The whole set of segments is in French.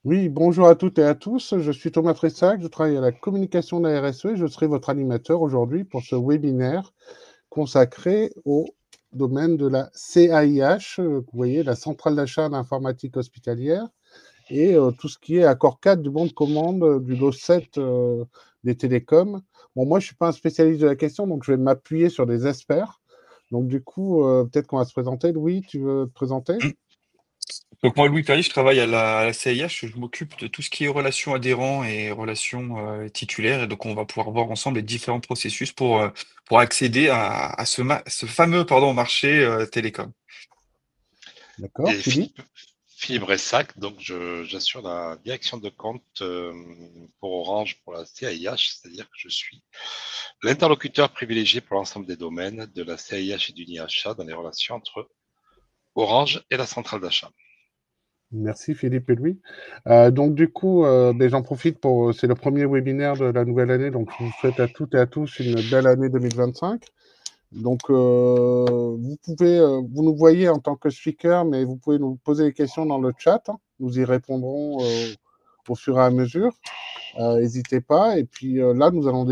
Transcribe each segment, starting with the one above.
Oui, bonjour à toutes et à tous. Je suis Thomas Fressac, je travaille à la communication de la RSE et je serai votre animateur aujourd'hui pour ce webinaire consacré au domaine de la CAIH, vous voyez, la centrale d'achat d'informatique hospitalière, et tout ce qui est accord 4 du bon de commande du lot 7 des télécoms. Bon, moi, je ne suis pas un spécialiste de la question, donc je vais m'appuyer sur des experts. Donc, du coup, peut-être qu'on va se présenter. Louis, tu veux te présenter? Mm. Donc moi, Louis Perry, je travaille à la CIH, je m'occupe de tout ce qui est relations adhérents et relations titulaires, et donc on va pouvoir voir ensemble les différents processus pour accéder à ce fameux marché télécom. D'accord, Et Philippe? Philippe Bressac, donc j'assure la direction de compte pour Orange pour la CAIH, c'est-à-dire que je suis l'interlocuteur privilégié pour l'ensemble des domaines de la CAIH et du NIACHA dans les relations entre Orange et la centrale d'achat. Merci Philippe et Louis. Donc du coup, j'en profite pour, c'est le premier webinaire de la nouvelle année, donc je vous souhaite à toutes et à tous une belle année 2025. Donc vous nous voyez en tant que speaker, mais vous pouvez nous poser des questions dans le chat, hein. Nous y répondrons au fur et à mesure. N'hésitez pas. Et puis là, nous allons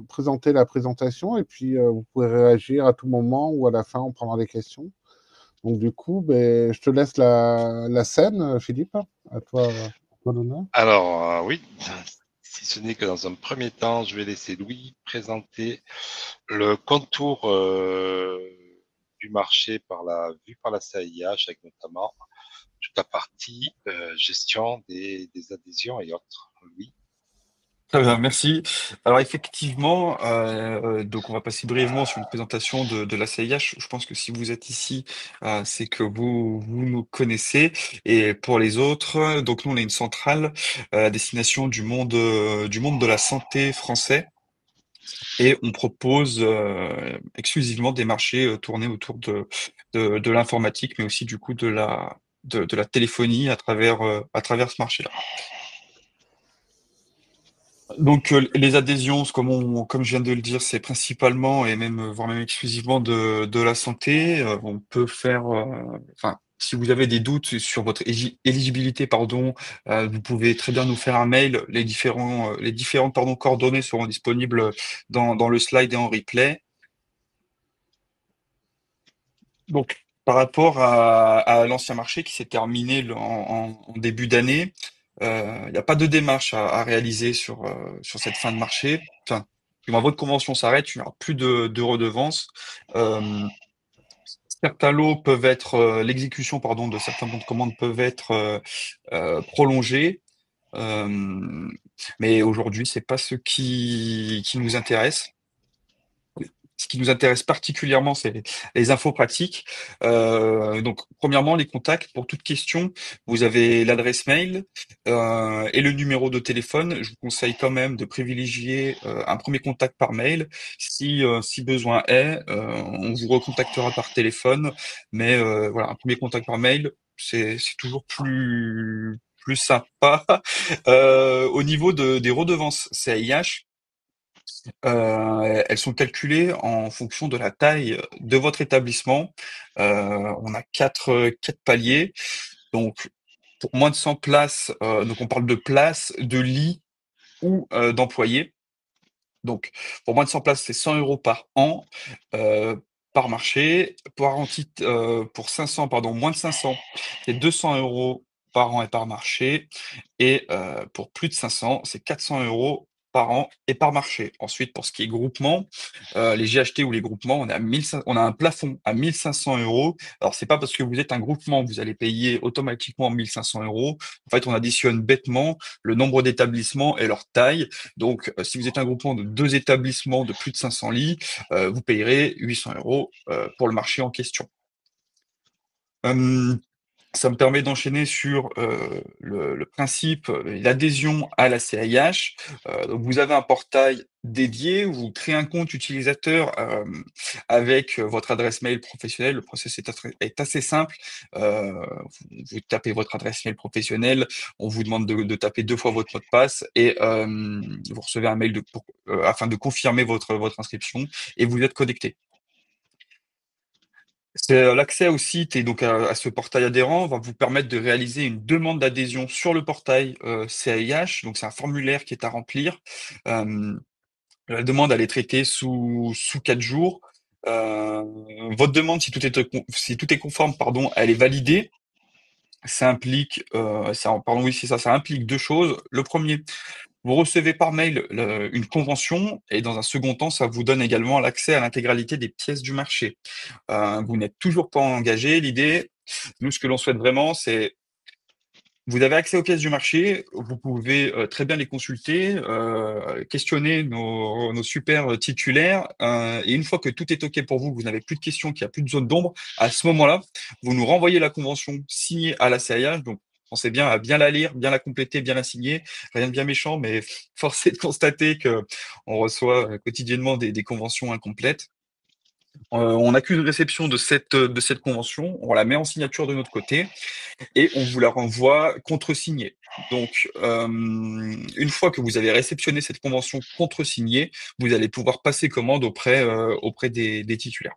présenter la présentation, et puis vous pouvez réagir à tout moment ou à la fin, on prendra des questions. Donc du coup, je te laisse la scène, Philippe. À toi l'honneur. Alors oui, si ce n'est que dans un premier temps, je vais laisser Louis présenter le contour du marché vu par la CAIH, avec notamment toute la partie gestion des adhésions et autres. Louis. Très bien, merci. Alors effectivement, donc on va passer brièvement sur une présentation de la CIH. Je pense que si vous êtes ici, c'est que vous nous connaissez. Et pour les autres, donc nous on est une centrale à destination du monde de la santé français. Et on propose exclusivement des marchés tournés autour de l'informatique, mais aussi du coup de la téléphonie à travers ce marché-là. Donc les adhésions, comme je viens de le dire, c'est principalement et même voire même exclusivement de la santé. On peut faire, enfin, si vous avez des doutes sur votre éligibilité, pardon, vous pouvez très bien nous faire un mail. Les différentes coordonnées seront disponibles dans le slide et en replay. Donc par rapport à l'ancien marché qui s'est terminé en début d'année, il n'y a pas de démarche à réaliser sur cette fin de marché. Enfin, du moins, votre convention s'arrête, il n'y aura plus de redevances. Euh, Certains lots peuvent être, l'exécution, pardon, de certains bons de commande peuvent être prolongés. Euh, mais aujourd'hui, c'est pas ce qui nous intéresse. Ce qui nous intéresse particulièrement, c'est les infos pratiques. Donc, premièrement, les contacts. Pour toute question, vous avez l'adresse mail et le numéro de téléphone. Je vous conseille quand même de privilégier un premier contact par mail. Si besoin est, on vous recontactera par téléphone. Mais voilà, un premier contact par mail, c'est toujours plus sympa. Au niveau des redevances CAIH, elles sont calculées en fonction de la taille de votre établissement. On a quatre paliers. Donc, pour moins de 100 places, donc on parle de places, de lits ou d'employés. Donc, pour moins de 100 places, c'est 100 euros par an, par marché. Pour 500, pardon, moins de 500, c'est 200 euros par an et par marché. Et pour plus de 500, c'est 400 euros par an et par marché. Ensuite, pour ce qui est groupement, les GHT ou les groupements, on a un plafond à 1500 euros. Alors, c'est pas parce que vous êtes un groupement, vous allez payer automatiquement 1500 euros. En fait, on additionne bêtement le nombre d'établissements et leur taille. Donc, si vous êtes un groupement de deux établissements de plus de 500 lits, vous payerez 800 euros pour le marché en question. Euh, Ça me permet d'enchaîner sur le principe, l'adhésion à la CIH. Donc vous avez un portail dédié où vous créez un compte utilisateur avec votre adresse mail professionnelle. Le process est assez simple. Euh, vous tapez votre adresse mail professionnelle, on vous demande de taper deux fois votre mot de passe et vous recevez un mail afin de confirmer votre inscription et vous êtes connecté. C'est l'accès au site et donc à ce portail adhérent va vous permettre de réaliser une demande d'adhésion sur le portail, CAIH. Donc c'est un formulaire qui est à remplir. Hem, la demande, elle est traitée sous 4 jours. Votre demande, si tout est conforme, pardon, elle est validée. Ça implique, pardon, oui, c'est ça, ça implique 2 choses. Le premier, vous recevez par mail une convention et dans un second temps, ça vous donne également l'accès à l'intégralité des pièces du marché. Vous n'êtes toujours pas engagé. L'idée, nous, ce que l'on souhaite vraiment, c'est vous avez accès aux pièces du marché, vous pouvez, très bien les consulter, questionner nos super, titulaires, et une fois que tout est OK pour vous, que vous n'avez plus de questions, qu'il y a plus de zone d'ombre, à ce moment-là, vous nous renvoyez la convention signée à la CAIH. Donc pensez bien à bien la lire, bien la compléter, bien la signer. Rien de bien méchant, mais force est de constater qu'on reçoit, quotidiennement des conventions incomplètes. On accuse réception de cette convention, on la met en signature de notre côté et on vous la renvoie contresignée. Donc, une fois que vous avez réceptionné cette convention contresignée, vous allez pouvoir passer commande auprès des titulaires.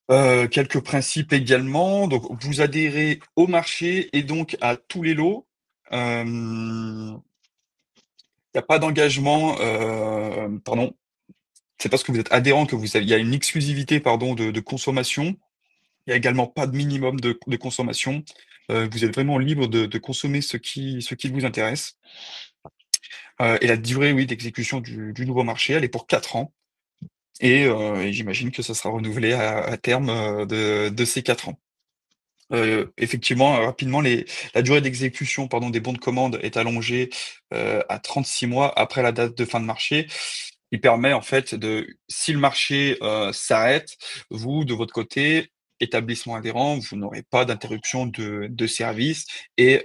Quelques principes également. Donc, vous adhérez au marché et donc à tous les lots. Il n'y a pas d'engagement, pardon, c'est parce que vous êtes adhérent que il y a une exclusivité, pardon, de consommation. Il y a également pas de minimum de consommation. Vous êtes vraiment libre de consommer ce qui vous intéresse. Et la durée, oui, d'exécution du nouveau marché, elle est pour 4 ans et j'imagine que ça sera renouvelé à terme, de ces 4 ans. Effectivement, rapidement, la durée d'exécution, pardon, des bons de commande est allongée, à 36 mois après la date de fin de marché. Il permet en fait si le marché, s'arrête, vous, de votre côté, établissement adhérent, vous n'aurez pas d'interruption de service et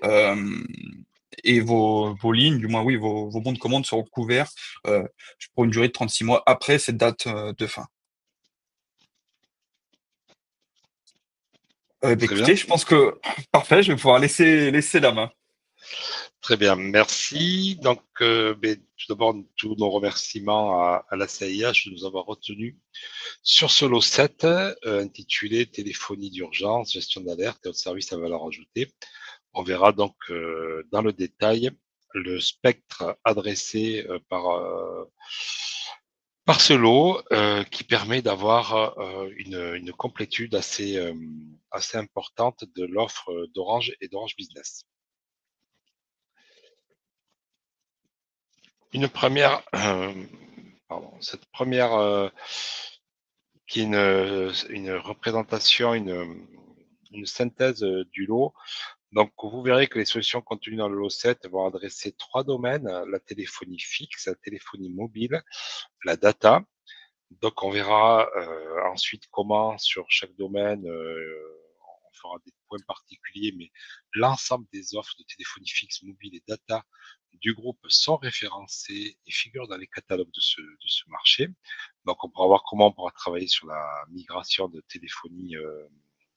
vos lignes, du moins oui, vos bons de commande seront couverts, heu, pour une durée de 36 mois après cette date, de fin. Bah, Très bien. écoutez, je pense que parfait, je vais pouvoir laisser la main. Très bien, merci. Donc, tout d'abord, tous nos remerciements à la CAIH de nous avoir retenus sur ce lot 7, intitulé Téléphonie d'urgence, gestion d'alerte et autres services à valeur ajoutée. On verra donc dans le détail le spectre adressé par ce lot qui permet d'avoir une complétude assez importante de l'offre d'Orange et d'Orange Business. Une première, cette première qui est une représentation, une synthèse du lot. Donc, vous verrez que les solutions contenues dans le lot 7 vont adresser 3 domaines, la téléphonie fixe, la téléphonie mobile, la data. Donc, on verra ensuite comment sur chaque domaine, on fera des points particuliers, mais l'ensemble des offres de téléphonie fixe, mobile et data du groupe sont référencées et figurent dans les catalogues de ce marché. Donc, on pourra voir comment on pourra travailler sur la migration de téléphonie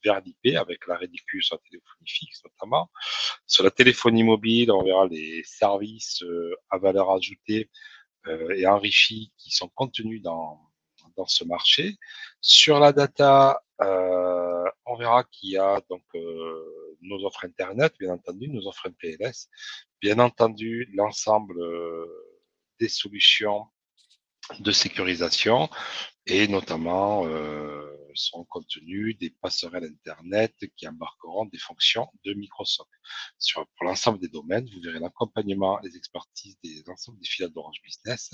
vers l'IP avec la réduction sur la téléphonie fixe notamment. Sur la téléphonie mobile, on verra les services à valeur ajoutée et enrichis qui sont contenus dans ce marché. Sur la data, on verra qu'il y a donc nos offres Internet, bien entendu, nos offres MPLS, bien entendu l'ensemble des solutions de sécurisation et notamment sont contenus des passerelles Internet qui embarqueront des fonctions de Microsoft. Pour l'ensemble des domaines, vous verrez l'accompagnement et les expertises des ensembles des filiales d'Orange Business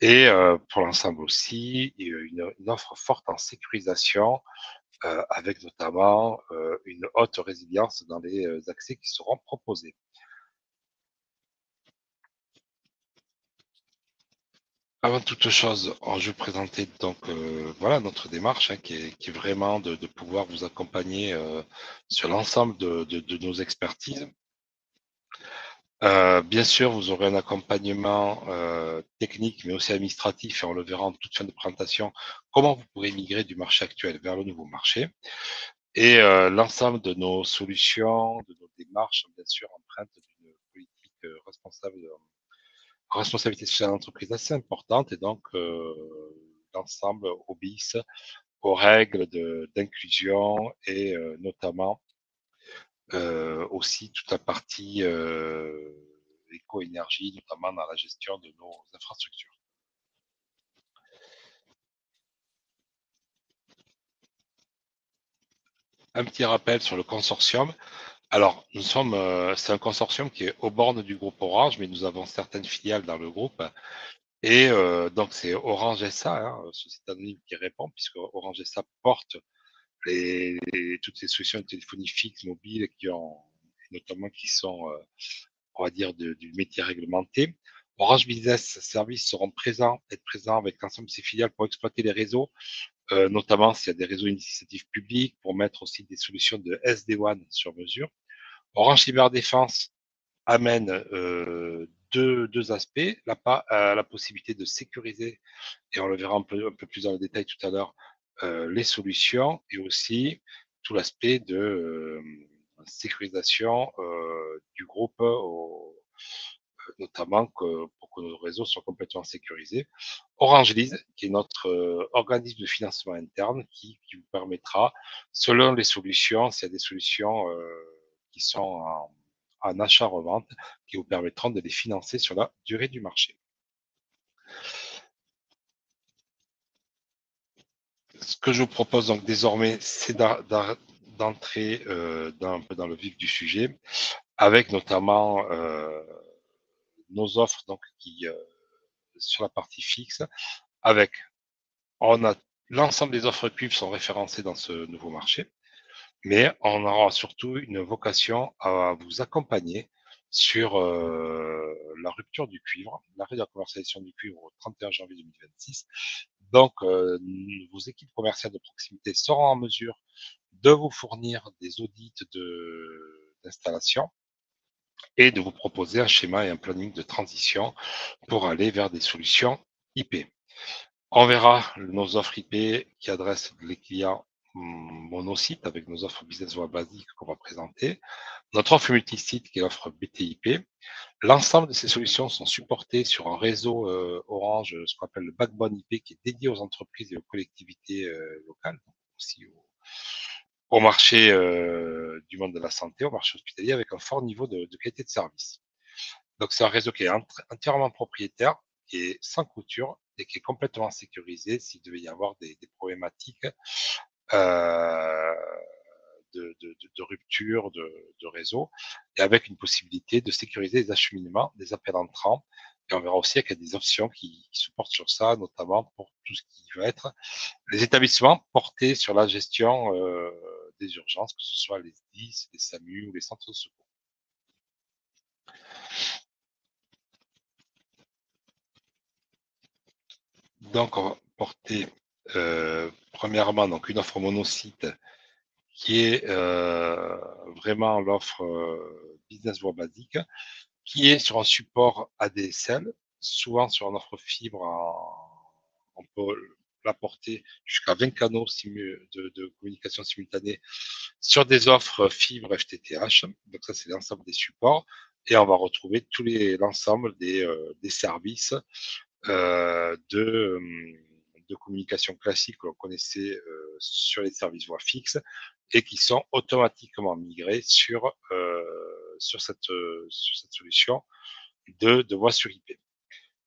et pour l'ensemble aussi, une offre forte en sécurisation avec notamment une haute résilience dans les accès qui seront proposés. Avant toute chose, je vais présenter donc voilà notre démarche qui est vraiment de pouvoir vous accompagner sur l'ensemble de nos expertises. Bien sûr, vous aurez un accompagnement technique, mais aussi administratif, et on le verra en toute fin de présentation, comment vous pourrez migrer du marché actuel vers le nouveau marché. Et l'ensemble de nos solutions, de nos démarches, bien sûr, empreintes d'une politique responsabilité sociale d'entreprise assez importante. Et donc, l'ensemble obéissent aux règles d'inclusion et notamment aussi toute la partie éco-énergie, notamment dans la gestion de nos infrastructures. Un petit rappel sur le consortium. Alors, c'est un consortium qui est aux bornes du groupe Orange, mais nous avons certaines filiales dans le groupe. Et donc, c'est Orange SA, société anonyme qui répond, puisque Orange SA porte toutes ces solutions de téléphonie fixe, mobile, notamment qui sont, on va dire, du métier réglementé. Orange Business Services seront être présents avec l'ensemble de ses filiales pour exploiter les réseaux, notamment s'il y a des réseaux d'initiative publique, pour mettre aussi des solutions de SD-WAN sur mesure. Orange Cyberdéfense amène deux aspects, la possibilité de sécuriser, et on le verra un peu plus dans le détail tout à l'heure, les solutions, et aussi tout l'aspect de sécurisation du groupe, notamment pour que nos réseaux soient complètement sécurisés. Orange Lease, qui est notre organisme de financement interne, qui vous permettra, selon les solutions, s'il y a des solutions qui sont en achat-revente, qui vous permettront de les financer sur la durée du marché. Ce que je vous propose donc désormais, c'est d'entrer un peu dans le vif du sujet, avec notamment nos offres donc sur la partie fixe, avec l'ensemble des offres cuivre sont référencées dans ce nouveau marché, mais on aura surtout une vocation à vous accompagner sur la rupture du cuivre, l'arrêt de la commercialisation du cuivre au 31 janvier 2026. Donc, vos équipes commerciales de proximité seront en mesure de vous fournir des audits d'installation et de vous proposer un schéma et un planning de transition pour aller vers des solutions IP. On verra nos offres IP qui adressent les clients monosite avec nos offres business voix basiques qu'on va présenter. Notre offre multisite qui est l'offre BTIP. L'ensemble de ces solutions sont supportées sur un réseau Orange, ce qu'on appelle le backbone IP, qui est dédié aux entreprises et aux collectivités locales, aussi au marché du monde de la santé, au marché hospitalier, avec un fort niveau de qualité de service. Donc c'est un réseau qui est entièrement propriétaire, qui est sans couture et qui est complètement sécurisé s'il devait y avoir des problématiques de rupture de réseau, et avec une possibilité de sécuriser les acheminements des appels entrants. Et on verra aussi qu'il y a des options qui se portent sur ça, notamment pour tout ce qui va être les établissements portés sur la gestion des urgences, que ce soit les SDIS, les SAMU ou les centres de secours. Donc, on va porter premièrement donc une offre monosite qui est vraiment l'offre business voix basique, qui est sur un support ADSL, souvent sur une offre fibre, on peut la porter jusqu'à 20 canaux de communication simultanée sur des offres fibre FTTH. Donc ça, c'est l'ensemble des supports. Et on va retrouver l'ensemble des services de communication classique que l'on connaissait sur les services voix fixes et qui sont automatiquement migrés sur cette solution de voix sur IP.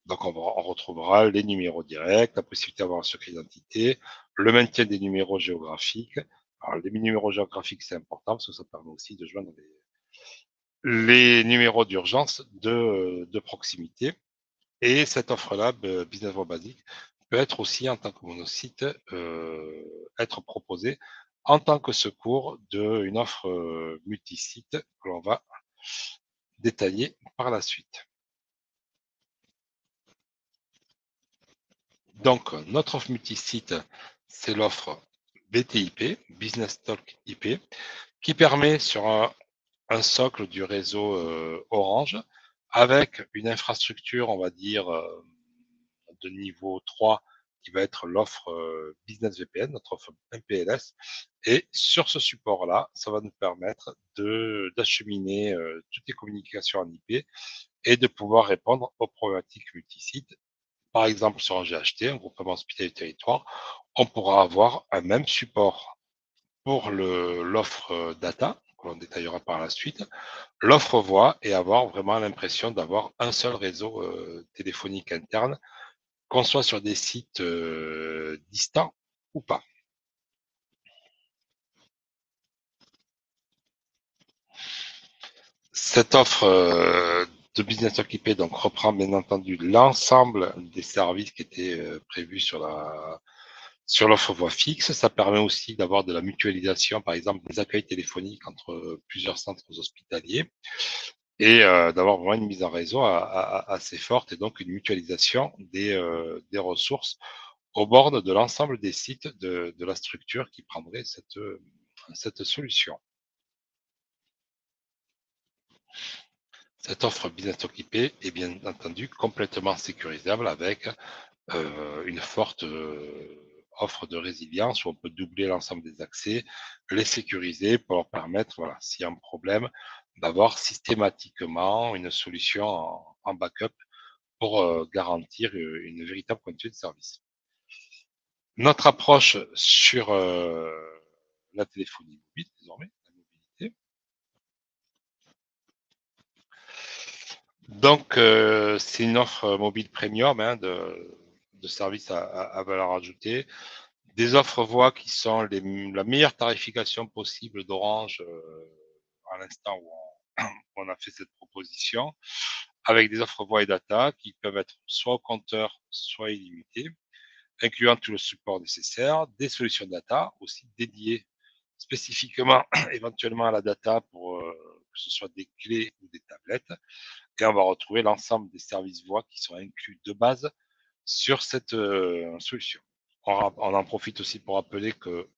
Donc on retrouvera les numéros directs, la possibilité d'avoir un secret d'identité, le maintien des numéros géographiques. Alors les numéros géographiques, c'est important parce que ça permet aussi de joindre les numéros d'urgence de proximité. Et cette offre-là, Business Voix Basique, peut être aussi en tant que monosite, être proposée en tant que secours d'une offre multisite que l'on va détailler par la suite. Donc, notre offre multisite, c'est l'offre BTIP, Business Talk IP, qui permet sur un socle du réseau Orange, avec une infrastructure, on va dire, de niveau 3, qui va être l'offre Business VPN, notre offre MPLS. Et sur ce support-là, ça va nous permettre d'acheminer toutes les communications en IP et de pouvoir répondre aux problématiques multisites par exemple sur un GHT, un groupement hospitalier du territoire, on pourra avoir un même support pour l'offre data, que l'on détaillera par la suite, l'offre voix et avoir vraiment l'impression d'avoir un seul réseau téléphonique interne, qu'on soit sur des sites distants ou pas. Cette offre de Business Talk IP donc reprend bien entendu l'ensemble des services qui étaient prévus sur l'offre voix fixe. Ça permet aussi d'avoir de la mutualisation, par exemple des accueils téléphoniques entre plusieurs centres hospitaliers et d'avoir vraiment une mise en réseau assez forte et donc une mutualisation des ressources au bord de l'ensemble des sites de la structure qui prendrait cette solution. Cette offre Business Talk IP est bien entendu complètement sécurisable avec une forte offre de résilience où on peut doubler l'ensemble des accès, les sécuriser pour leur permettre, voilà, s'il y a un problème, d'avoir systématiquement une solution en backup pour garantir une véritable continuité de service. Notre approche sur la téléphonie mobile, désormais, la mobilité. Donc, c'est une offre mobile premium de services à valeur ajoutée. Des offres voix qui sont la meilleure tarification possible d'Orange à l'instant où on a fait cette proposition, avec des offres voix et data qui peuvent être soit au compteur, soit illimitées, incluant tout le support nécessaire, des solutions data aussi dédiées spécifiquement éventuellement à la data pour que ce soit des clés ou des tablettes. Et on va retrouver l'ensemble des services voix qui sont inclus de base sur cette solution. On en profite aussi pour rappeler que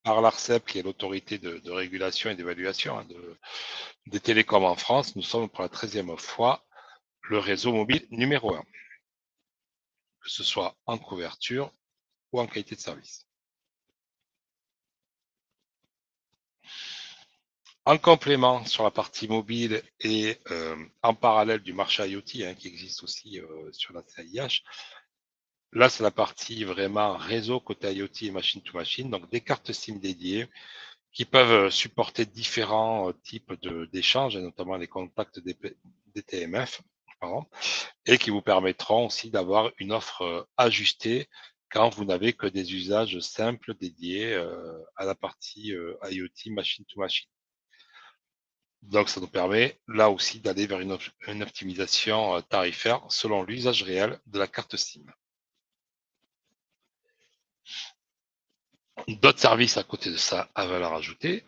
par l'ARCEP, qui est l'autorité de régulation et d'évaluation des télécoms en France, nous sommes pour la 13e fois le réseau mobile numéro 1, que ce soit en couverture ou en qualité de service. En complément sur la partie mobile et en parallèle du marché IoT qui existe aussi sur la CIH, là c'est la partie vraiment réseau côté IoT et machine to machine, donc des cartes SIM dédiées qui peuvent supporter différents types d'échanges, notamment les contacts des TMF, pardon, et qui vous permettront aussi d'avoir une offre ajustée quand vous n'avez que des usages simples dédiés à la partie IoT machine to machine. Donc, ça nous permet là aussi d'aller vers une optimisation tarifaire selon l'usage réel de la carte SIM. D'autres services à côté de ça à valeur ajoutée,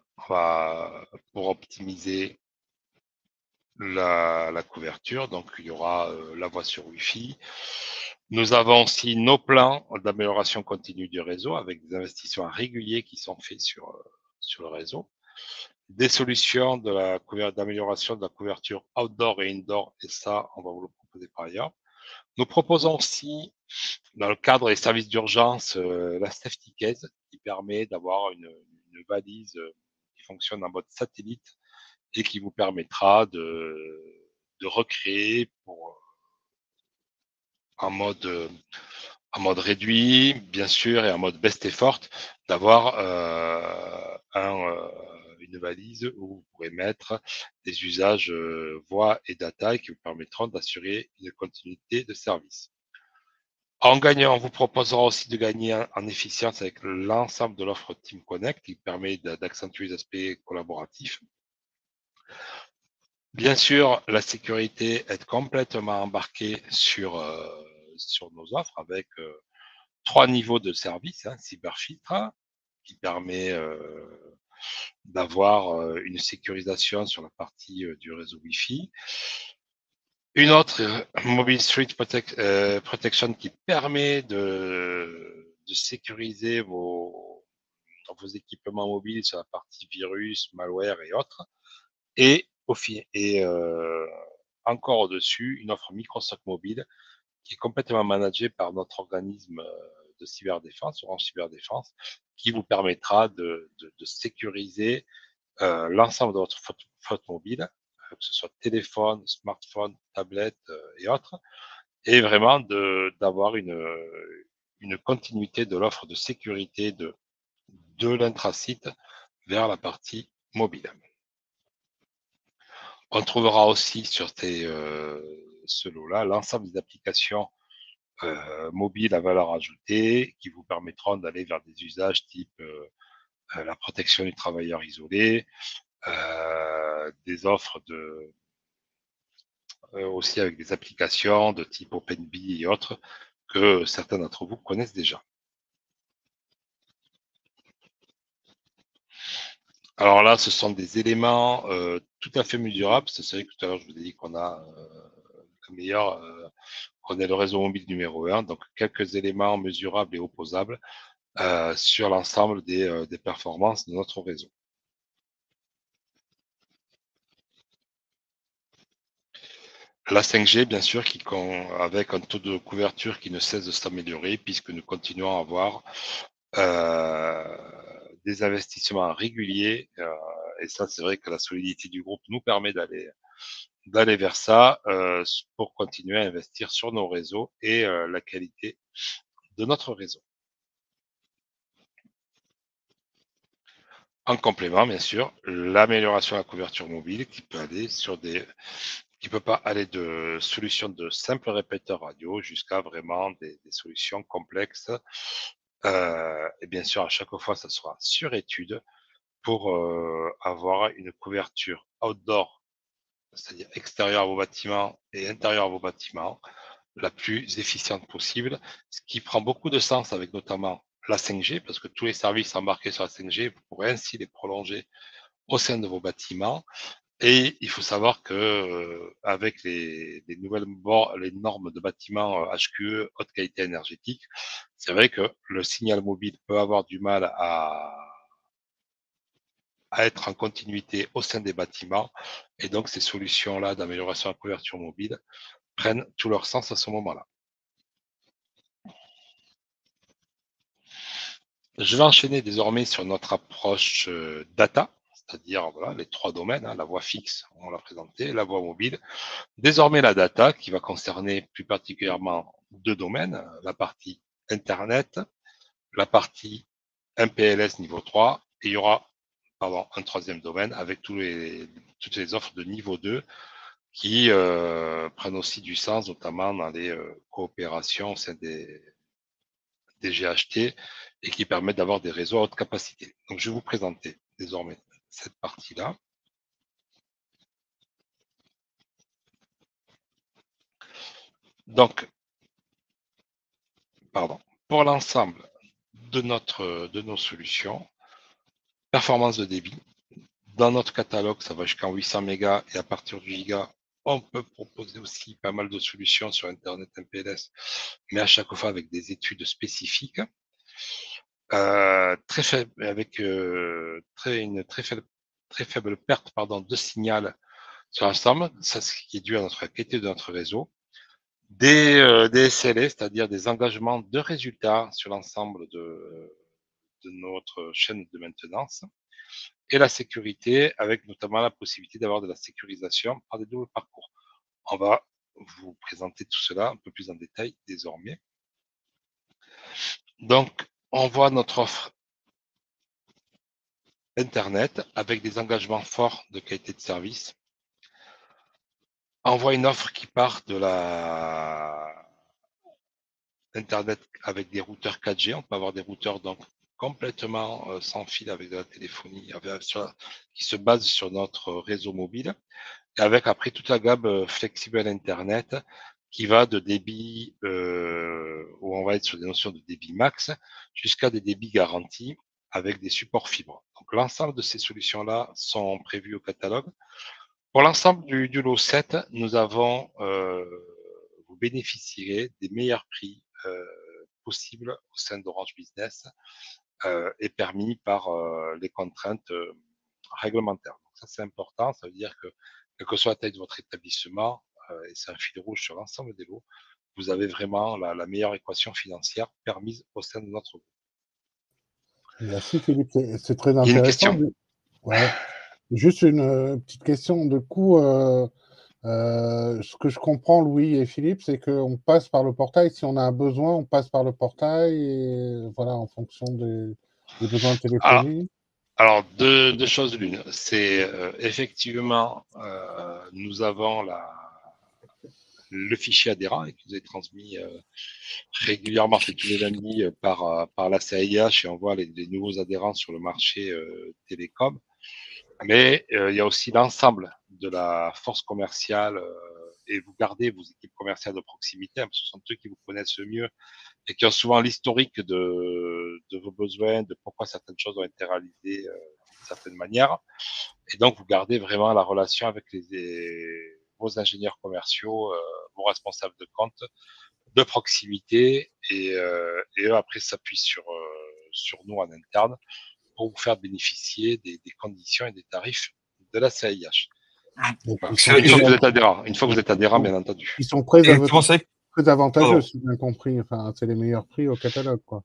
pour optimiser la couverture. Donc, il y aura la voix sur Wi-Fi. Nous avons aussi nos plans d'amélioration continue du réseau avec des investissements réguliers qui sont faits sur le réseau. Des solutions d'amélioration de la couverture outdoor et indoor, et ça, on va vous le proposer par ailleurs. Nous proposons aussi, dans le cadre des services d'urgence, la Safety Case, qui permet d'avoir une valise qui fonctionne en mode satellite et qui vous permettra de recréer en mode réduit, bien sûr, et en mode best effort, d'avoir une valise où vous pourrez mettre des usages voix et data qui vous permettront d'assurer une continuité de service. En gagnant, on vous proposera aussi de gagner en efficience avec l'ensemble de l'offre Team Connect qui permet d'accentuer les aspects collaboratifs. Bien sûr, la sécurité est complètement embarquée sur nos offres avec 3 niveaux de service, cyberfiltre, qui permet d'avoir une sécurisation sur la partie du réseau Wi-Fi. Une autre, Mobile Street Protection, qui permet de sécuriser vos équipements mobiles sur la partie virus, malware et autres. Et encore au-dessus, une offre Microsoft Mobile qui est complètement managée par notre organisme de cyberdéfense, Orange Cyberdéfense, qui vous permettra de sécuriser l'ensemble de votre flotte mobile, que ce soit téléphone, smartphone, tablette et autres, et vraiment d'avoir une continuité de l'offre de sécurité de l'intrasite vers la partie mobile. On trouvera aussi sur ce lot-là l'ensemble des applications mobiles à valeur ajoutée qui vous permettront d'aller vers des usages type la protection du travailleur isolé, des offres aussi avec des applications de type OpenBee et autres que certains d'entre vous connaissent déjà. Alors là, ce sont des éléments tout à fait mesurables. C'est vrai que tout à l'heure, je vous ai dit qu'on a le meilleur, qu'on est le réseau mobile numéro 1. Donc, quelques éléments mesurables et opposables sur l'ensemble des performances de notre réseau. La 5G, bien sûr, avec un taux de couverture qui ne cesse de s'améliorer, puisque nous continuons à avoir des investissements réguliers. Et ça, c'est vrai que la solidité du groupe nous permet d'aller vers ça pour continuer à investir sur nos réseaux et la qualité de notre réseau. En complément, bien sûr, l'amélioration de la couverture mobile qui peut pas aller de solutions de simples répéteurs radio jusqu'à vraiment des solutions complexes. Et bien sûr, à chaque fois, ça sera sur étude pour avoir une couverture outdoor, c'est-à-dire extérieure à vos bâtiments et intérieure à vos bâtiments, la plus efficiente possible, ce qui prend beaucoup de sens avec notamment la 5G, parce que tous les services embarqués sur la 5G, vous pourrez ainsi les prolonger au sein de vos bâtiments. Et il faut savoir que avec les normes de bâtiments HQE, haute qualité énergétique, c'est vrai que le signal mobile peut avoir du mal à être en continuité au sein des bâtiments. Et donc, ces solutions-là d'amélioration de la couverture mobile prennent tout leur sens à ce moment-là. Je vais enchaîner désormais sur notre approche data, c'est-à-dire voilà, les trois domaines, la voie fixe, on l'a présenté, la voie mobile. Désormais, la data qui va concerner plus particulièrement deux domaines, la partie Internet, la partie MPLS niveau 3, et il y aura un troisième domaine avec toutes les offres de niveau 2 qui prennent aussi du sens, notamment dans les coopérations au sein des GHT et qui permettent d'avoir des réseaux à haute capacité. Donc, je vais vous présenter désormais cette partie-là. Donc, pour l'ensemble de nos solutions, performance de débit. Dans notre catalogue, ça va jusqu'en 800 mégas et à partir du giga, on peut proposer aussi pas mal de solutions sur Internet MPLS, mais à chaque fois avec des études spécifiques. Très faible, avec une très faible perte de signal sur l'ensemble, ça ce qui est dû à notre qualité de notre réseau. Des SLA, c'est-à-dire des engagements de résultats sur l'ensemble de notre chaîne de maintenance, et la sécurité, avec notamment la possibilité d'avoir de la sécurisation par des doubles parcours. On va vous présenter tout cela un peu plus en détail désormais. Donc, on voit notre offre Internet avec des engagements forts de qualité de service. On voit une offre qui part de la Internet avec des routeurs 4G. On peut avoir des routeurs donc complètement sans fil avec de la téléphonie qui se base sur notre réseau mobile. Et avec après toute la gamme flexible Internet qui va de débit où on va être sur des notions de débit max jusqu'à des débits garantis avec des supports fibres. Donc l'ensemble de ces solutions-là sont prévues au catalogue. Pour l'ensemble du lot 7, nous avons, vous bénéficierez des meilleurs prix possibles au sein d'Orange Business et permis par les contraintes réglementaires. Donc ça c'est important, ça veut dire que quelle que soit la taille de votre établissement, et c'est un fil rouge sur l'ensemble des lots, vous avez vraiment la meilleure équation financière permise au sein de notre groupe. Merci Philippe, c'est très Il y a une intéressant. question. Ouais. Juste une petite question de coût. Ce que je comprends, Louis et Philippe, c'est qu'on passe par le portail. Si on a un besoin, on passe par le portail et voilà, en fonction des besoins de Alors, téléphonie. alors, deux choses l'une. C'est effectivement, nous avons le fichier adhérent et qui nous est transmis régulièrement, fait tous les lundis par la CAIH, et on voit les nouveaux adhérents sur le marché télécom. Mais il y a aussi l'ensemble de la force commerciale et vous gardez vos équipes commerciales de proximité, hein, parce que ce sont eux qui vous connaissent le mieux et qui ont souvent l'historique de vos besoins, de pourquoi certaines choses ont été réalisées d'une certaine manière. Et donc, vous gardez vraiment la relation avec vos ingénieurs commerciaux, vos responsables de compte de proximité et eux, après, s'appuient sur nous en interne pour vous faire bénéficier des conditions et des tarifs de la CAIH. Donc, Voilà. ils sont Une fois très, que vous êtes adhérent, bien entendu. ils sont très, Exactement, c'est vrai que- très avantageux, pardon. si j'ai bien compris. Enfin, c'est les meilleurs prix au catalogue, quoi.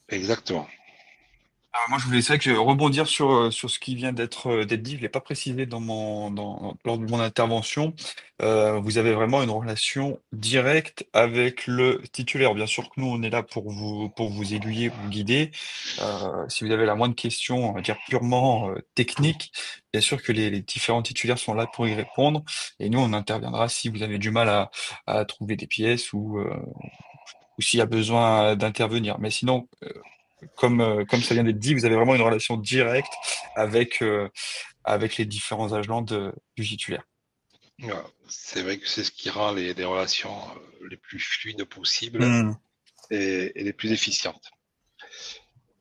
Exactement. Moi, je voulais c'est vrai que rebondir sur ce qui vient d'être dit. Je l'ai pas précisé lors de mon intervention. Vous avez vraiment une relation directe avec le titulaire. Bien sûr que nous, on est là pour vous aiguiller, vous guider. Si vous avez la moindre question, on va dire purement technique, bien sûr que les différents titulaires sont là pour y répondre. Et nous, on interviendra si vous avez du mal à trouver des pièces ou s'il y a besoin d'intervenir. Mais sinon, comme ça vient d'être dit, vous avez vraiment une relation directe avec les différents agents du titulaire. Voilà. C'est vrai que c'est ce qui rend les relations les plus fluides possibles Hmm. et les plus efficientes.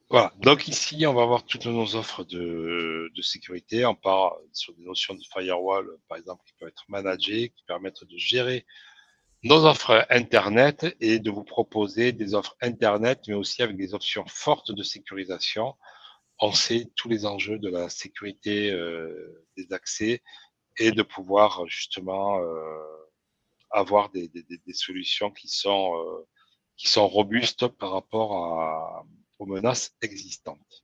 Voilà. Donc ici, on va voir toutes nos offres de sécurité. On part sur des notions de firewall, par exemple, qui peuvent être managées, qui permettent de gérer nos offres Internet et de vous proposer des offres Internet, mais aussi avec des options fortes de sécurisation. On sait tous les enjeux de la sécurité des accès et de pouvoir justement avoir des solutions qui sont robustes par rapport aux menaces existantes.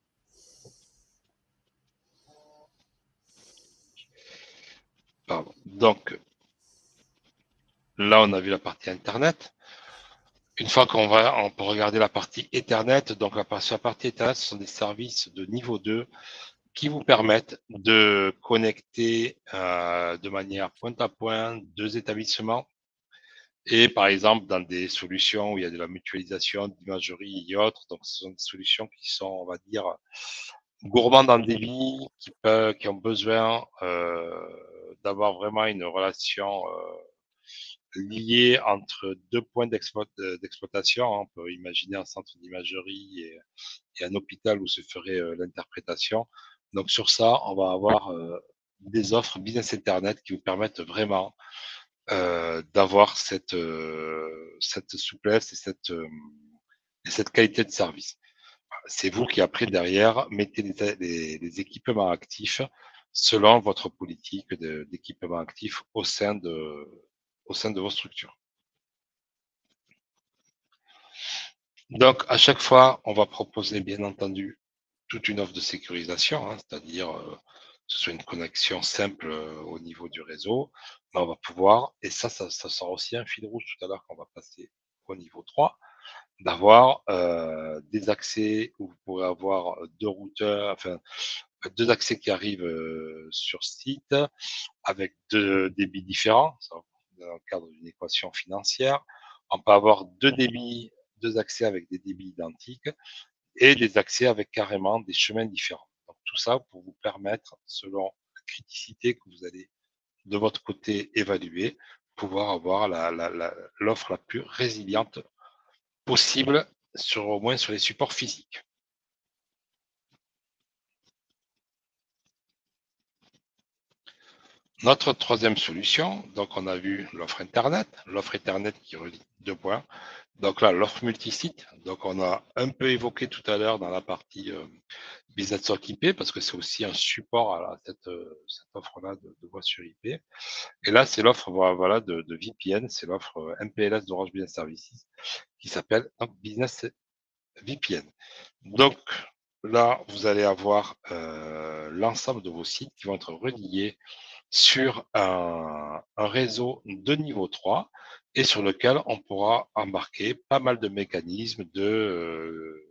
Pardon. Donc là, on a vu la partie Internet. Une fois on peut regarder la partie Ethernet. Donc la partie Ethernet, ce sont des services de niveau 2 qui vous permettent de connecter de manière point à point deux établissements. Et par exemple, dans des solutions où il y a de la mutualisation d'imagerie et autres, donc ce sont des solutions qui sont, on va dire, gourmandes en débit, qui ont besoin d'avoir vraiment une relation liée entre deux points d'exploitation. On peut imaginer un centre d'imagerie et un hôpital où se ferait l'interprétation. Donc sur ça, on va avoir des offres business Internet qui vous permettent vraiment d'avoir cette souplesse et cette qualité de service. C'est vous qui, après, derrière, mettez les équipements actifs selon votre politique d'équipement actif au sein de vos structures. Donc, à chaque fois, on va proposer, bien entendu, toute une offre de sécurisation, hein, c'est-à-dire que ce soit une connexion simple au niveau du réseau. Mais on va pouvoir, et ça sera aussi un fil rouge tout à l'heure quand on va passer au niveau 3, d'avoir des accès où vous pourrez avoir deux routeurs, enfin deux accès qui arrivent sur site avec deux débits différents, ça, dans le cadre d'une équation financière. On peut avoir deux accès avec des débits identiques et des accès avec carrément des chemins différents. Donc tout ça pour vous permettre, selon la criticité que vous allez de votre côté évaluer, pouvoir avoir l'offre la plus résiliente possible au moins sur les supports physiques. Notre troisième solution, donc on a vu l'offre Ethernet qui relie deux points. Donc là, l'offre multisite, donc on a un peu évoqué tout à l'heure dans la partie Business Talk IP, parce que c'est aussi un support à cette offre-là de voix sur IP. Et là, c'est l'offre voilà, de VPN, c'est l'offre MPLS d'Orange Business Services qui s'appelle Business VPN. Donc, là, vous allez avoir l'ensemble de vos sites qui vont être reliés sur un réseau de niveau 3 et sur lequel on pourra embarquer pas mal de mécanismes de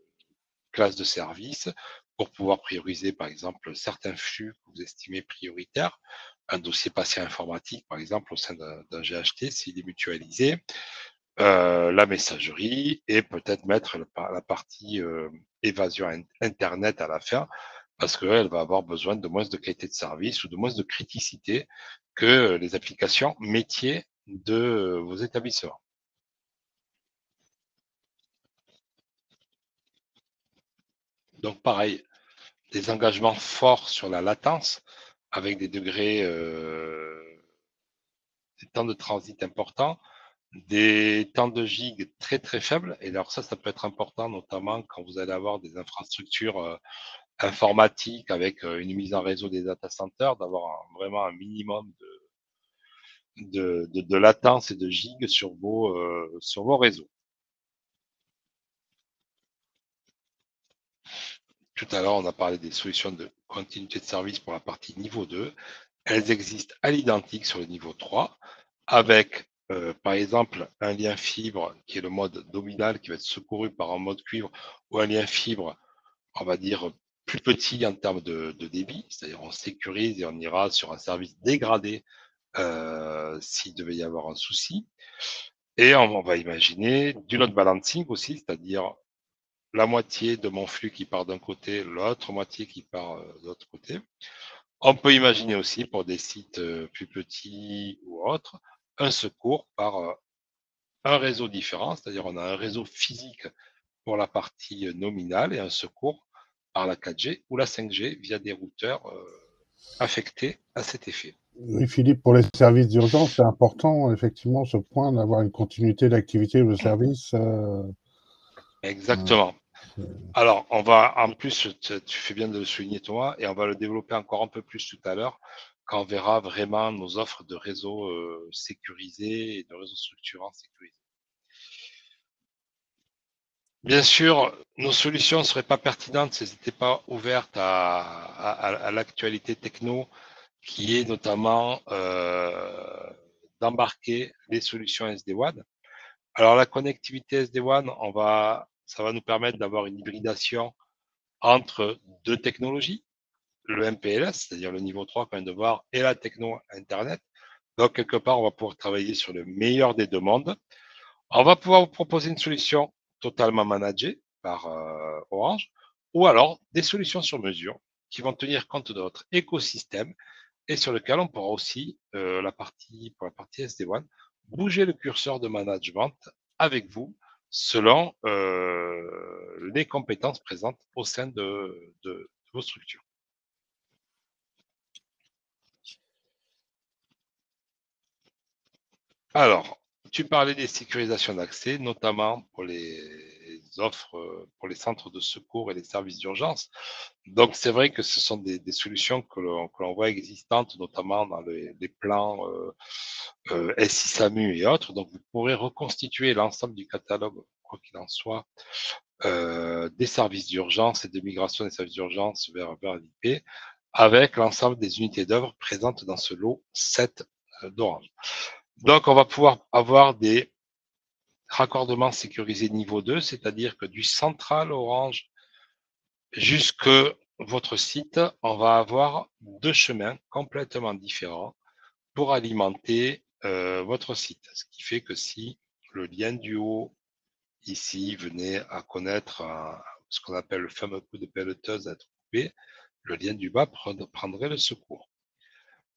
classes de service pour pouvoir prioriser, par exemple, certains flux que vous estimez prioritaires. Un dossier patient informatique, par exemple, au sein d'un GHT, s'il est mutualisé, la messagerie et peut-être mettre la partie évasion Internet à la fin parce qu'elle va avoir besoin de moins de qualité de service ou de moins de criticité que les applications métiers de vos établissements. Donc pareil, des engagements forts sur la latence avec des degrés, des temps de transit importants, des temps de gig très très faibles. Et alors ça peut être important, notamment quand vous allez avoir des infrastructures informatiques avec une mise en réseau des data centers, d'avoir vraiment un minimum de latence et de gig sur vos réseaux. Tout à l'heure, on a parlé des solutions de continuité de service pour la partie niveau 2. Elles existent à l'identique sur le niveau 3, avec par exemple un lien fibre qui est le mode nominal qui va être secouru par un mode cuivre ou un lien fibre, on va dire, plus petit en termes de débit, c'est-à-dire on sécurise et on ira sur un service dégradé s'il devait y avoir un souci. Et on va imaginer du load balancing aussi, c'est-à-dire la moitié de mon flux qui part d'un côté, l'autre moitié qui part de l'autre côté. On peut imaginer aussi pour des sites plus petits ou autres, un secours par un réseau différent, c'est-à-dire on a un réseau physique pour la partie nominale et un secours par la 4G ou la 5G via des routeurs affectés à cet effet. Oui, Philippe, pour les services d'urgence, c'est important, effectivement, ce point d'avoir une continuité d'activité de service. Exactement. Alors, on va, en plus, tu fais bien de le souligner, Thomas, et on va le développer encore un peu plus tout à l'heure, quand on verra vraiment nos offres de réseaux sécurisés et de réseaux structurants sécurisés. Bien sûr, nos solutions ne seraient pas pertinentes si elles n'étaient pas ouvertes à l'actualité techno, qui est notamment d'embarquer les solutions SD-WAN. Alors, la connectivité SD-WAN, ça va nous permettre d'avoir une hybridation entre deux technologies, le MPLS, c'est-à-dire le niveau 3 qu'on vient de voir, et la techno Internet. Donc, quelque part, on va pouvoir travailler sur le meilleur des deux mondes. On va pouvoir vous proposer une solution totalement managée par Orange, ou alors des solutions sur mesure qui vont tenir compte de votre écosystème et sur lequel on pourra aussi, pour la partie SD-WAN, bouger le curseur de management avec vous selon les compétences présentes au sein de vos structures. Alors, tu parlais des sécurisations d'accès, notamment pour les offres, pour les centres de secours et les services d'urgence. Donc, c'est vrai que ce sont des solutions que l'on voit existantes, notamment dans les plans SI-SAMU et autres. Donc, vous pourrez reconstituer l'ensemble du catalogue, quoi qu'il en soit, des services d'urgence et de migration des services d'urgence vers l'IP, avec l'ensemble des unités d'œuvre présentes dans ce lot 7 d'Orange. Donc, on va pouvoir avoir des raccordements sécurisés niveau 2, c'est-à-dire que du central Orange jusque votre site, on va avoir deux chemins complètement différents pour alimenter votre site. Ce qui fait que si le lien du haut ici venait à connaître ce qu'on appelle le fameux coup de pelleteuse à être coupé, le lien du bas prendrait le secours.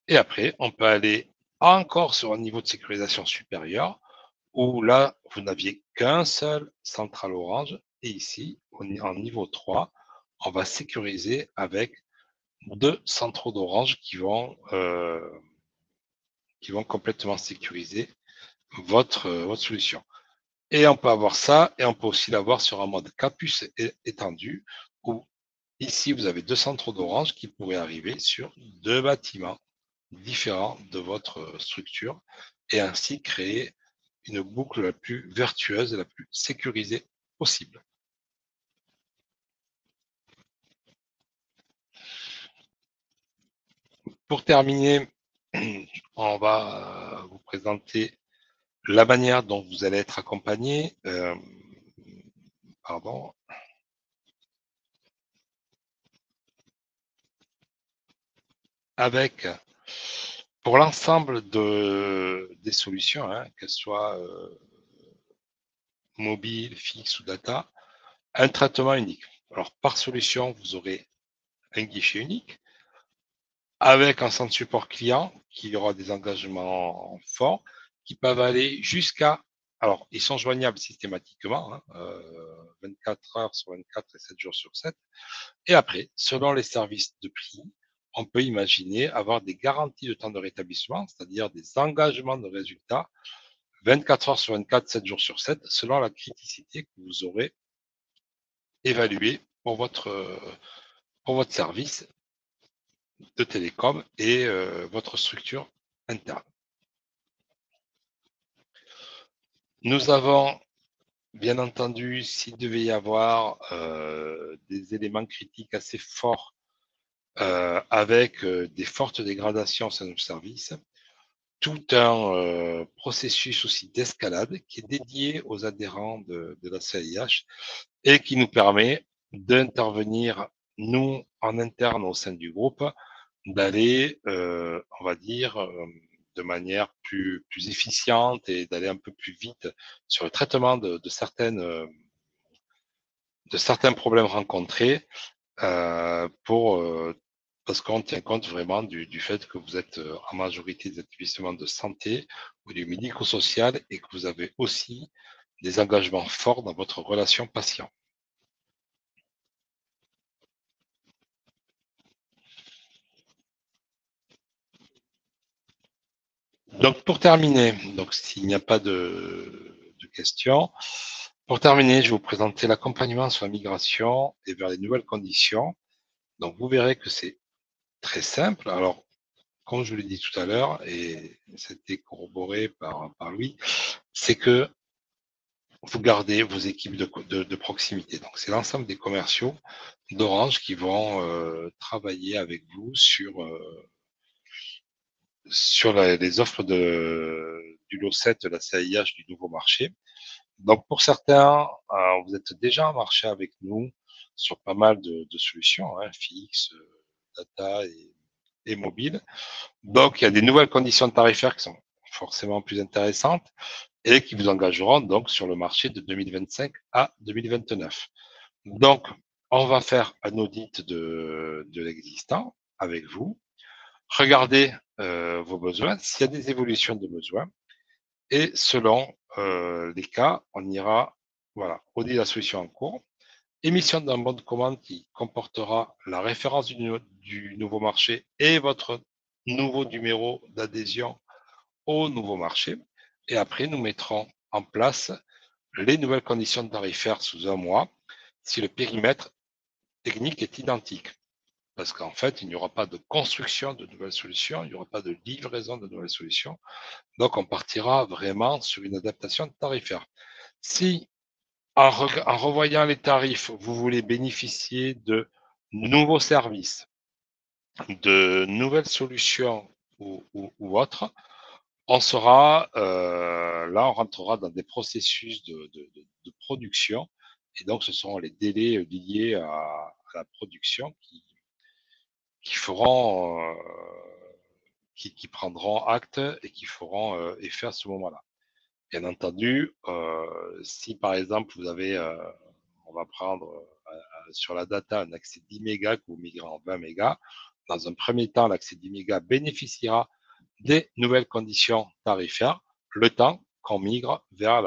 Et après, on peut aller encore sur un niveau de sécurisation supérieur où là, vous n'aviez qu'un seul central Orange. Et ici, en niveau 3, on va sécuriser avec deux centraux d'Orange qui vont complètement sécuriser votre solution. Et on peut avoir ça, et on peut aussi l'avoir sur un mode campus étendu, où ici, vous avez deux centraux d'Orange qui pourraient arriver sur deux bâtiments différents de votre structure, et ainsi créer une boucle la plus vertueuse et la plus sécurisée possible. pour terminer, on va vous présenter la manière dont vous allez être accompagné. Pardon. Avec, pour l'ensemble des solutions, hein, qu'elles soient mobiles, fixes ou data, un traitement unique. Alors, par solution, vous aurez un guichet unique avec un centre support client qui aura des engagements forts qui peuvent aller jusqu'à, alors ils sont joignables systématiquement, hein, 24 heures sur 24 et 7 jours sur 7. Et après, selon les services de prix, on peut imaginer avoir des garanties de temps de rétablissement, c'est-à-dire des engagements de résultats 24 heures sur 24, 7 jours sur 7, selon la criticité que vous aurez évaluée pour votre service de télécom et votre structure interne. Nous avons, bien entendu, s'il devait y avoir des éléments critiques assez forts avec des fortes dégradations sur nos services, tout un processus aussi d'escalade qui est dédié aux adhérents de la CIH et qui nous permet d'intervenir, nous, en interne au sein du groupe, d'aller, on va dire, de manière plus efficiente et d'aller un peu plus vite sur le traitement de certains problèmes rencontrés parce qu'on tient compte vraiment du fait que vous êtes en majorité des établissements de santé ou du médico-social et que vous avez aussi des engagements forts dans votre relation patient. Donc pour terminer, donc s'il n'y a pas de questions, pour terminer, je vais vous présenter l'accompagnement sur la migration et vers les nouvelles conditions. Donc vous verrez que c'est très simple. Alors, comme je l'ai dit tout à l'heure, et c'était corroboré par Louis, c'est que vous gardez vos équipes de proximité. Donc, c'est l'ensemble des commerciaux d'Orange qui vont travailler avec vous sur les offres du lot 7 de la CIH du nouveau marché. Donc, pour certains, vous êtes déjà en marché avec nous sur pas mal de solutions, hein, fixes, data et mobile. Donc, il y a des nouvelles conditions tarifaires qui sont forcément plus intéressantes et qui vous engageront donc sur le marché de 2025 à 2029. Donc, on va faire un audit de l'existant avec vous, regarder vos besoins, s'il y a des évolutions de besoins, et selon les cas, on ira audit la solution en cours, émission d'un bon de commande qui comportera la référence du nouveau marché et votre nouveau numéro d'adhésion au nouveau marché. Et après, nous mettrons en place les nouvelles conditions tarifaires sous un mois si le périmètre technique est identique. Parce qu'en fait, il n'y aura pas de construction de nouvelles solutions, il n'y aura pas de livraison de nouvelles solutions. Donc, on partira vraiment sur une adaptation tarifaire. Si, en revoyant les tarifs, vous voulez bénéficier de nouveaux services, de nouvelles solutions ou autres, on sera, là, on rentrera dans des processus de production. Et donc, ce seront les délais liés à la production qui feront, qui prendront acte et qui feront effet à ce moment-là. Bien entendu, si par exemple vous avez, on va prendre sur la data un accès 10 mégas que vous migrez en 20 mégas, dans un premier temps, l'accès 10 mégas bénéficiera des nouvelles conditions tarifaires, le temps qu'on migre vers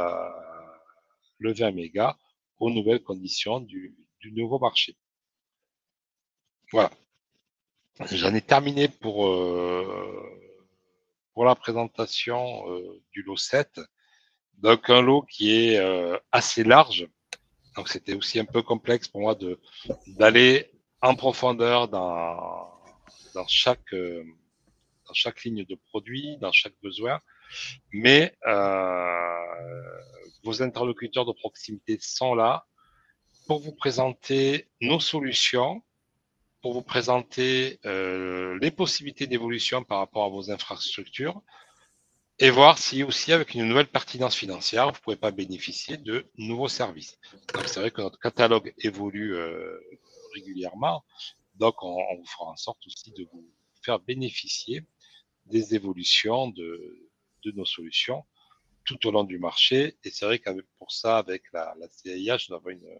le 20 mégas aux nouvelles conditions du nouveau marché. Voilà. J'en ai terminé pour la présentation du lot 7. Donc un lot qui est assez large. Donc c'était aussi un peu complexe pour moi d'aller en profondeur dans chaque ligne de produit, dans chaque besoin. Mais vos interlocuteurs de proximité sont là pour vous présenter nos solutions, pour vous présenter les possibilités d'évolution par rapport à vos infrastructures et voir si aussi avec une nouvelle pertinence financière, vous ne pouvez pas bénéficier de nouveaux services. Donc c'est vrai que notre catalogue évolue régulièrement, donc on vous fera en sorte aussi de vous faire bénéficier des évolutions de nos solutions tout au long du marché. Et c'est vrai qu'avec pour ça, avec la CIH, nous avons une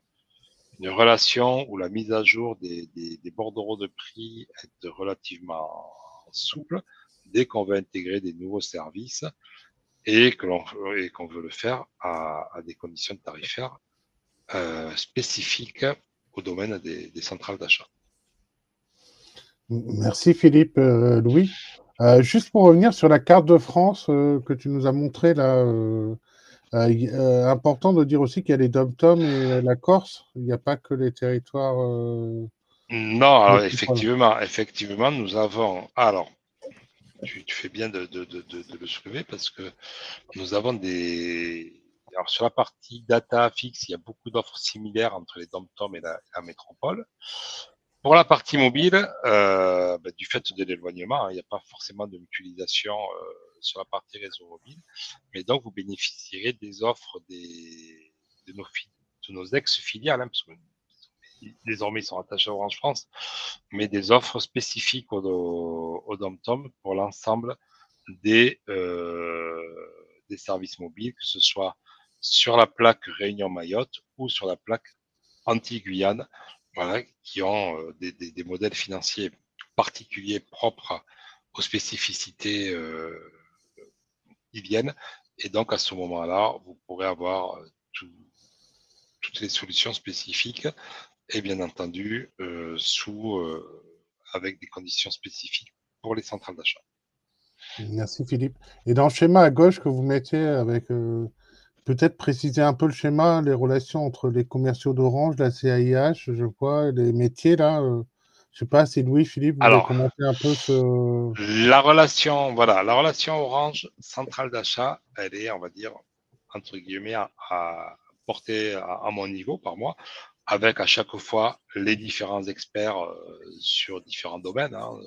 relation où la mise à jour des bordereaux de prix est relativement souple dès qu'on veut intégrer des nouveaux services et qu'on veut le faire à des conditions tarifaires spécifiques au domaine des centrales d'achat. Merci Philippe. Louis. Juste pour revenir sur la carte de France que tu nous as montrée là, important de dire aussi qu'il y a les DOM-TOM et la Corse. Il n'y a pas que les territoires. Non, alors métropolitains. effectivement, nous avons. Alors, tu fais bien de le soulever parce que nous avons des. Alors, sur la partie data fixe, il y a beaucoup d'offres similaires entre les DOM-TOM et la métropole. Pour la partie mobile, du fait de l'éloignement, il n'y a pas forcément de mutualisation sur la partie réseau mobile, mais donc vous bénéficierez des offres de nos ex-filiales, parce que désormais ils sont attachés à Orange France, mais des offres spécifiques au DOM-TOM pour l'ensemble des services mobiles, que ce soit sur la plaque Réunion Mayotte ou sur la plaque Antilles-Guyane, voilà, qui ont des modèles financiers particuliers propres aux spécificités qui viennent. Et donc, à ce moment-là, vous pourrez avoir toutes les solutions spécifiques et bien entendu avec des conditions spécifiques pour les centrales d'achat. Merci Philippe. Et dans le schéma à gauche que vous mettez avec peut-être préciser un peu le schéma, les relations entre les commerciaux d'Orange, la CAIH, je vois, les métiers là. Je sais pas si Louis, Philippe, vous voulez Alors, commenter un peu ce. la relation Orange centrale d'achat, elle est, on va dire, entre guillemets, à porter à mon niveau par mois, avec à chaque fois les différents experts sur différents domaines. Alors,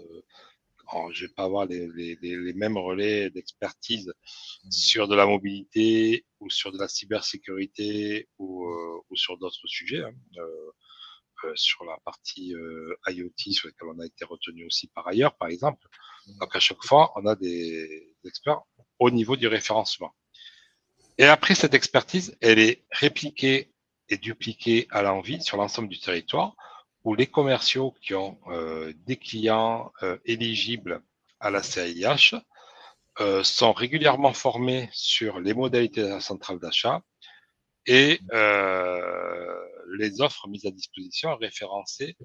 je vais pas avoir les mêmes relais d'expertise sur de la mobilité ou sur de la cybersécurité ou sur d'autres sujets. Sur la partie IoT sur laquelle on a été retenu aussi par ailleurs, par exemple. Donc à chaque fois, on a des experts au niveau du référencement. Et après, cette expertise, elle est répliquée et dupliquée à l'envi sur l'ensemble du territoire, où les commerciaux qui ont des clients éligibles à la CIH sont régulièrement formés sur les modalités de la centrale d'achat et les offres mises à disposition référencées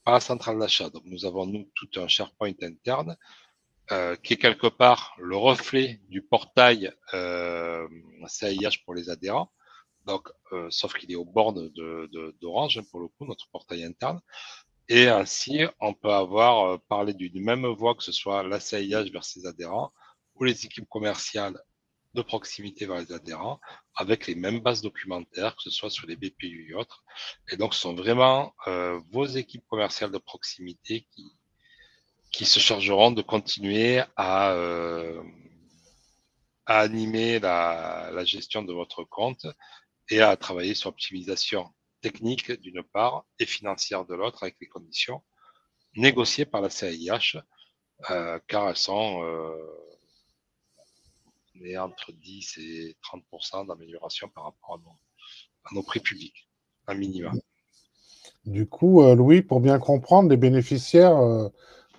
par la centrale d'achat. Donc nous avons nous tout un SharePoint interne qui est quelque part le reflet du portail CAIH pour les adhérents. Donc, sauf qu'il est aux bornes d'Orange, pour le coup, notre portail interne. Et ainsi, on peut avoir parlé d'une même voix, que ce soit la CAIH vers ses adhérents ou les équipes commerciales de proximité vers les adhérents, avec les mêmes bases documentaires, que ce soit sur les BPU et autres. Et donc, ce sont vraiment vos équipes commerciales de proximité qui se chargeront de continuer à animer la gestion de votre compte et à travailler sur l'optimisation technique d'une part et financière de l'autre avec les conditions négociées par la CAIH, car elles sont entre 10 et 30% d'amélioration par rapport à nos prix publics, un minimum. Du coup, Louis, pour bien comprendre, les bénéficiaires,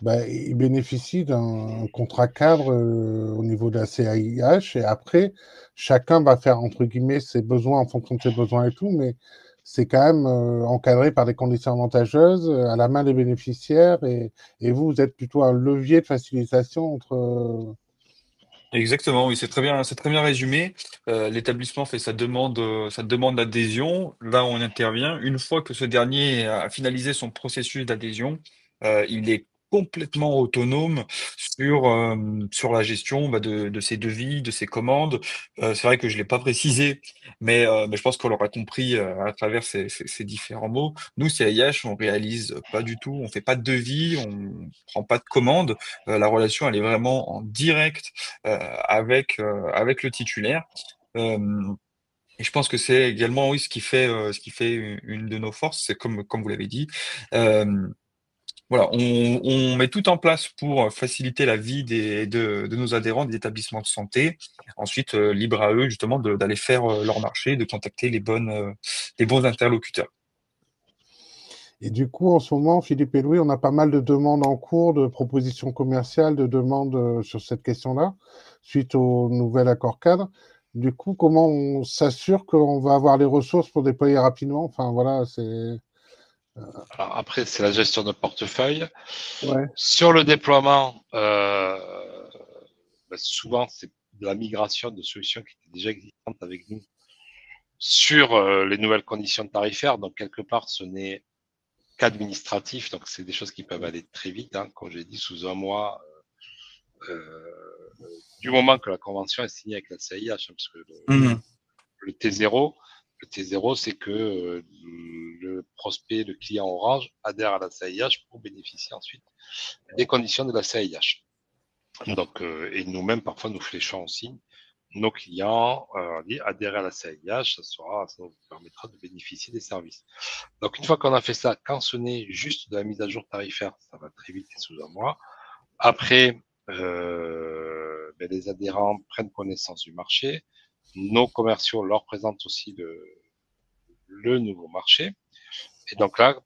ils bénéficient d'un contrat cadre au niveau de la CAIH et après, chacun va faire, entre guillemets, ses besoins en fonction de ses besoins et tout, mais c'est quand même encadré par des conditions avantageuses à la main des bénéficiaires et vous, vous êtes plutôt un levier de facilitation entre. Exactement, oui, c'est très bien résumé. L'établissement fait sa demande d'adhésion. Là, on intervient. Une fois que ce dernier a finalisé son processus d'adhésion, il est complètement autonome sur la gestion de ses devis, de ses commandes. C'est vrai que je l'ai pas précisé, mais je pense qu'on l'aura compris à travers ces différents mots. Nous, CIH, on réalise pas du tout, on fait pas de devis, on prend pas de commandes. La relation, elle est vraiment en direct avec le titulaire. Euh, et je pense que c'est également, oui, ce qui fait une de nos forces, c'est comme vous l'avez dit. Euh, voilà, on met tout en place pour faciliter la vie de nos adhérents des établissements de santé. Ensuite, libre à eux justement d'aller faire leur marché, de contacter les bons interlocuteurs. Et du coup, en ce moment, Philippe et Louis, on a pas mal de demandes en cours, de propositions commerciales, de demandes sur cette question-là, suite au nouvel accord cadre. Du coup, comment on s'assure qu'on va avoir les ressources pour déployer rapidement? Enfin, voilà, c'est... Alors après, c'est la gestion de portefeuille. Ouais, Sur le déploiement, souvent, c'est de la migration de solutions qui étaient déjà existantes avec nous sur les nouvelles conditions tarifaires. Donc, quelque part, ce n'est qu'administratif. Donc, c'est des choses qui peuvent aller très vite. Hein. Comme j'ai dit, sous un mois, du moment que la convention est signée avec la CIH, hein, parce que Mhm. le T0, c'est que le prospect, le client Orange adhère à la CIH pour bénéficier ensuite des conditions de la CIH. Donc, et nous-mêmes, parfois, nous fléchons aussi nos clients, adhérer à la CIH, ça nous permettra de bénéficier des services. Donc, une fois qu'on a fait ça, quand ce n'est juste de la mise à jour tarifaire, ça va très vite et sous un mois. Après, les adhérents prennent connaissance du marché. Nos commerciaux leur présentent aussi le nouveau marché. Et donc là,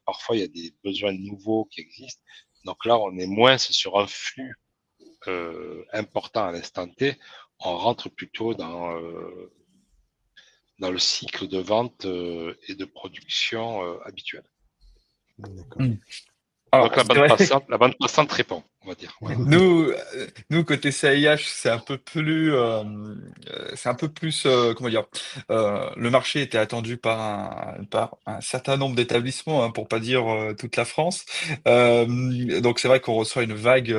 parfois, il y a des besoins nouveaux qui existent. Donc là, on est moins sur un flux important à l'instant T. On rentre plutôt dans le cycle de vente et de production habituel. d'accord. Mhm. Alors, Donc c'est vrai. la bande passante répond, on va dire. Voilà. Nous, côté CIH, c'est un peu plus, comment dire, le marché était attendu par un certain nombre d'établissements, hein, pour pas dire toute la France. Donc c'est vrai qu'on reçoit une vague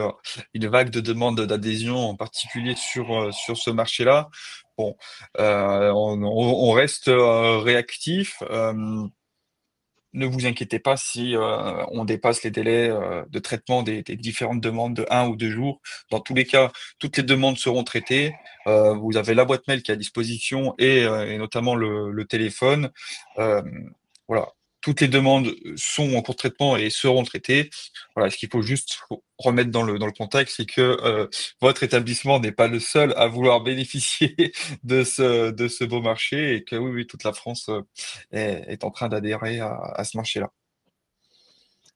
de demandes d'adhésion, en particulier sur ce marché-là. Bon, on reste réactif. Ne vous inquiétez pas si on dépasse les délais de traitement des différentes demandes de 1 ou 2 jours. Dans tous les cas, toutes les demandes seront traitées. Vous avez la boîte mail qui est à disposition et notamment le téléphone. Euh, voilà. Toutes les demandes sont en cours de traitement et seront traitées. Voilà. Ce qu'il faut juste remettre dans le contexte, c'est que votre établissement n'est pas le seul à vouloir bénéficier de ce beau marché et que oui, oui, toute la France est en train d'adhérer à ce marché-là.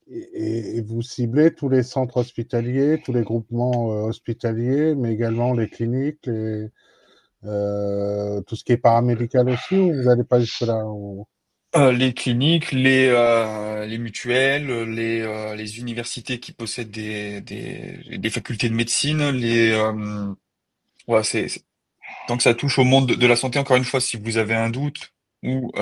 Et vous ciblez tous les centres hospitaliers, tous les groupements hospitaliers, mais également les cliniques, tout ce qui est paramédical aussi, ou vous n'allez pas jusque-là? Les cliniques, les mutuelles, les universités qui possèdent des facultés de médecine, voilà, tant que ça touche au monde de la santé, encore une fois, si vous avez un doute ou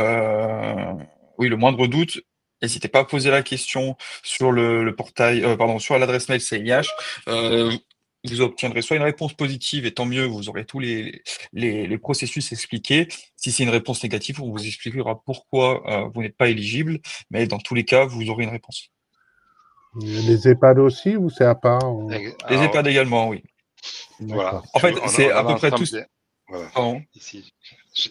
oui, le moindre doute, n'hésitez pas à poser la question sur le portail, pardon, sur l'adresse mail CIH. Euh, vous obtiendrez soit une réponse positive, et tant mieux, vous aurez tous les processus expliqués. Si c'est une réponse négative, on vous expliquera pourquoi vous n'êtes pas éligible, mais dans tous les cas, vous aurez une réponse. Les EHPAD aussi, ou c'est à part? Les Alors, EHPAD également, oui. voilà, D'accord. En fait, c'est on a à peu près l'ensemble tous. des. Voilà, Pardon. ici.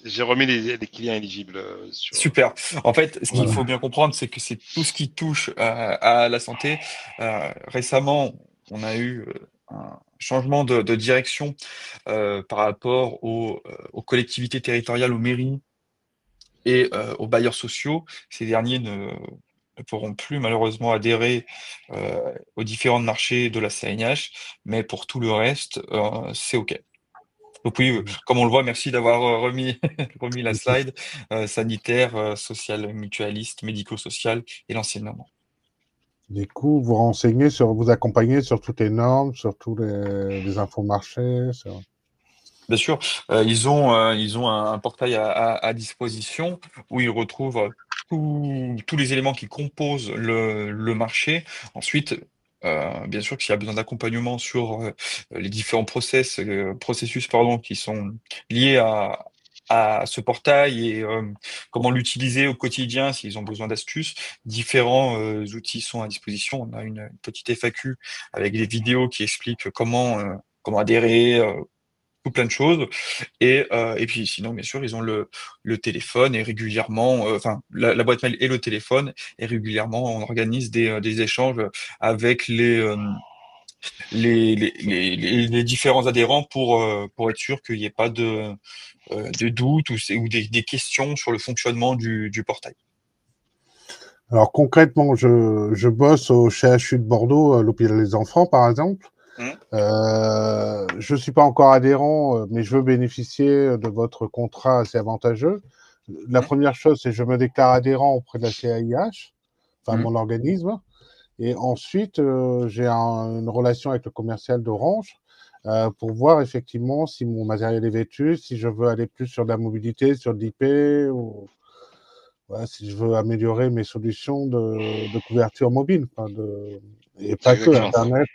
J'ai remis les clients éligibles sur. Super. En fait, ce qu'il Voilà. faut bien comprendre, c'est que c'est tout ce qui touche à la santé. Récemment, on a eu un changement de direction par rapport aux collectivités territoriales, aux mairies et aux bailleurs sociaux. Ces derniers ne pourront plus malheureusement adhérer aux différents marchés de la CNH, mais pour tout le reste, c'est OK. Donc oui, comme on le voit, merci d'avoir remis la slide sanitaire, social, mutualiste, médico-social et l'enseignement. Du coup, vous accompagnez sur toutes les normes, sur tous les infomarchés. Bien sûr, ils ont un portail à disposition où ils retrouvent tous les éléments qui composent le marché. Ensuite, Bien sûr que s'il y a besoin d'accompagnement sur les différents processus qui sont liés à ce portail et comment l'utiliser au quotidien s'ils ont besoin d'astuces, différents outils sont à disposition. On a une petite FAQ avec des vidéos qui expliquent comment adhérer, tout plein de choses. Et puis sinon, bien sûr, ils ont le téléphone et régulièrement, enfin la boîte mail et le téléphone, et régulièrement on organise des échanges avec les différents adhérents pour être sûr qu'il n'y ait pas de doutes ou des questions sur le fonctionnement du portail. Alors concrètement, je bosse au CHU de Bordeaux, à l'hôpital des enfants, par exemple. Je suis pas encore adhérent, mais je veux bénéficier de votre contrat assez avantageux. La première chose, c'est que je me déclare adhérent auprès de la CAIH, enfin mon organisme. Et ensuite, j'ai une relation avec le commercial d'Orange pour voir effectivement si mon matériel est vêtu, si je veux aller plus sur de la mobilité, sur de l'IP, ou voilà, si je veux améliorer mes solutions de couverture mobile, enfin et pas que Internet.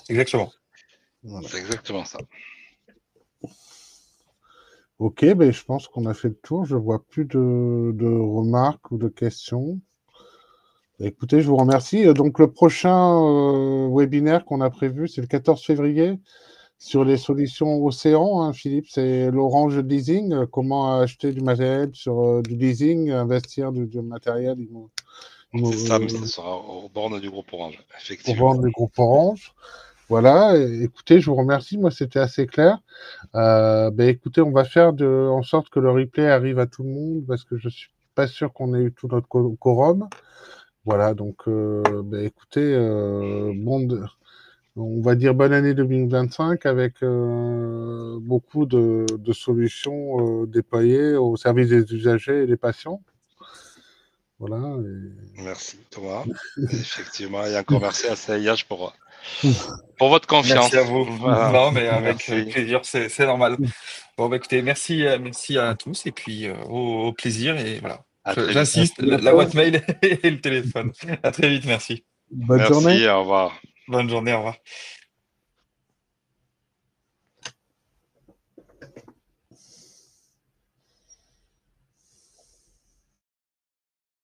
Exactement. Voilà. C'est exactement ça. Ok, ben je pense qu'on a fait le tour. Je vois plus de remarques ou de questions. Écoutez, je vous remercie. Donc, le prochain webinaire qu'on a prévu, c'est le 14 février sur les solutions Océan, hein, Philippe. C'est l'Orange Leasing, comment acheter du matériel sur du leasing, investir du matériel. C'est ça, mais ça sera aux bornes du groupe Orange, effectivement. Aux bornes du groupe Orange. Voilà, écoutez, je vous remercie. Moi, c'était assez clair. Écoutez, on va faire en sorte que le replay arrive à tout le monde parce que je suis pas sûr qu'on ait eu tout notre quorum. Voilà, donc écoutez, on va dire bonne année 2025 avec beaucoup de solutions déployées au service des usagers et des patients. Voilà. Merci Thomas. Effectivement, et encore merci à CAIH pour votre confiance. Merci à vous. Voilà. Non, mais avec plaisir, c'est normal. Bon, écoutez, merci à tous et puis au plaisir et voilà. J'insiste, la boîte mail et le téléphone. À très vite, merci. Bonne journée. Merci, au revoir. Bonne journée, au revoir.